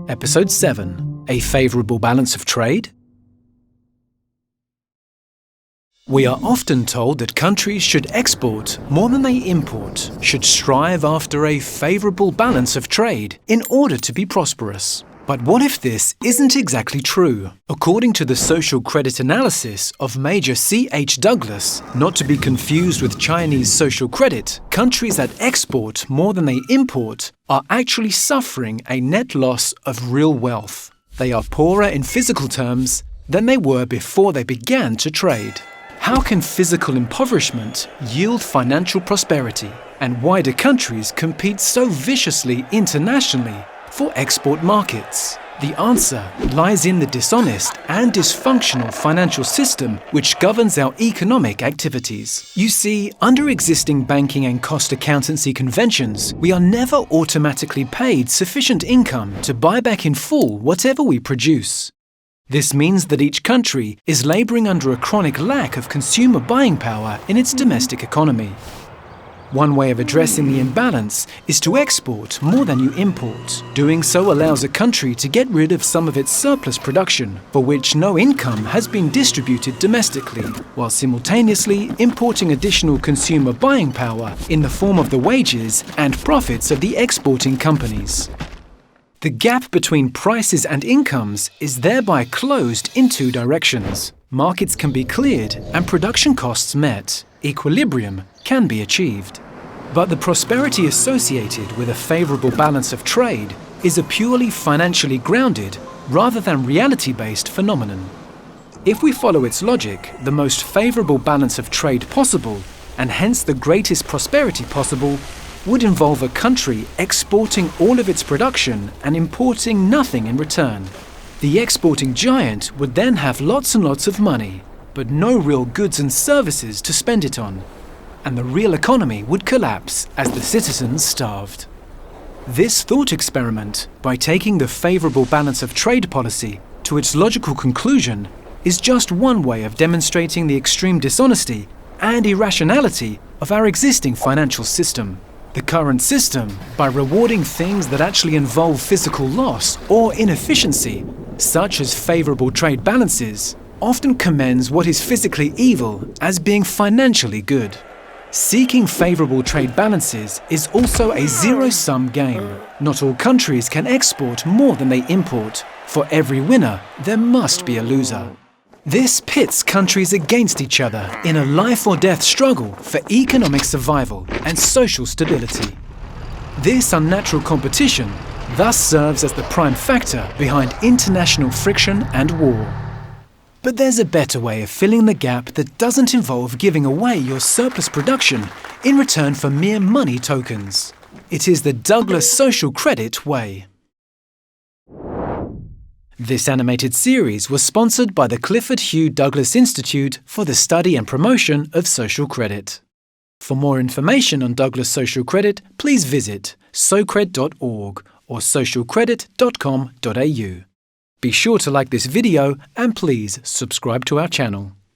Episode 7. A Favourable Balance of Trade? We are often told that countries should export more than they import, should strive after a favourable balance of trade in order to be prosperous. But what if this isn't exactly true? According to the social credit analysis of Major C.H. Douglas, not to be confused with Chinese social credit, countries that export more than they import are actually suffering a net loss of real wealth. They are poorer in physical terms than they were before they began to trade. How can physical impoverishment yield financial prosperity? And why do countries compete so viciously internationally for export markets? The answer lies in the dishonest and dysfunctional financial system which governs our economic activities. You see, under existing banking and cost accountancy conventions, we are never automatically paid sufficient income to buy back in full whatever we produce. This means that each country is labouring under a chronic lack of consumer buying power in its domestic economy. One way of addressing the imbalance is to export more than you import. Doing so allows a country to get rid of some of its surplus production, for which no income has been distributed domestically, while simultaneously importing additional consumer buying power in the form of the wages and profits of the exporting companies. The gap between prices and incomes is thereby closed in two directions. Markets can be cleared and production costs met. Equilibrium can be achieved. But the prosperity associated with a favourable balance of trade is a purely financially grounded rather than reality-based phenomenon. If we follow its logic, the most favourable balance of trade possible, and hence the greatest prosperity possible, would involve a country exporting all of its production and importing nothing in return. The exporting giant would then have lots and lots of money, but no real goods and services to spend it on, and the real economy would collapse as the citizens starved. This thought experiment, by taking the favourable balance of trade policy to its logical conclusion, is just one way of demonstrating the extreme dishonesty and irrationality of our existing financial system. The current system, by rewarding things that actually involve physical loss or inefficiency, such as favourable trade balances, often commends what is physically evil as being financially good. Seeking favourable trade balances is also a zero-sum game. Not all countries can export more than they import. For every winner, there must be a loser. This pits countries against each other in a life-or-death struggle for economic survival and social stability. This unnatural competition thus serves as the prime factor behind international friction and war. But there's a better way of filling the gap that doesn't involve giving away your surplus production in return for mere money tokens. It is the Douglas social credit way. This animated series was sponsored by the Clifford Hugh Douglas Institute for the Study and Promotion of Social Credit. For more information on Douglas Social Credit, please visit socred.org or socialcredit.com.au. Be sure to like this video and please subscribe to our channel.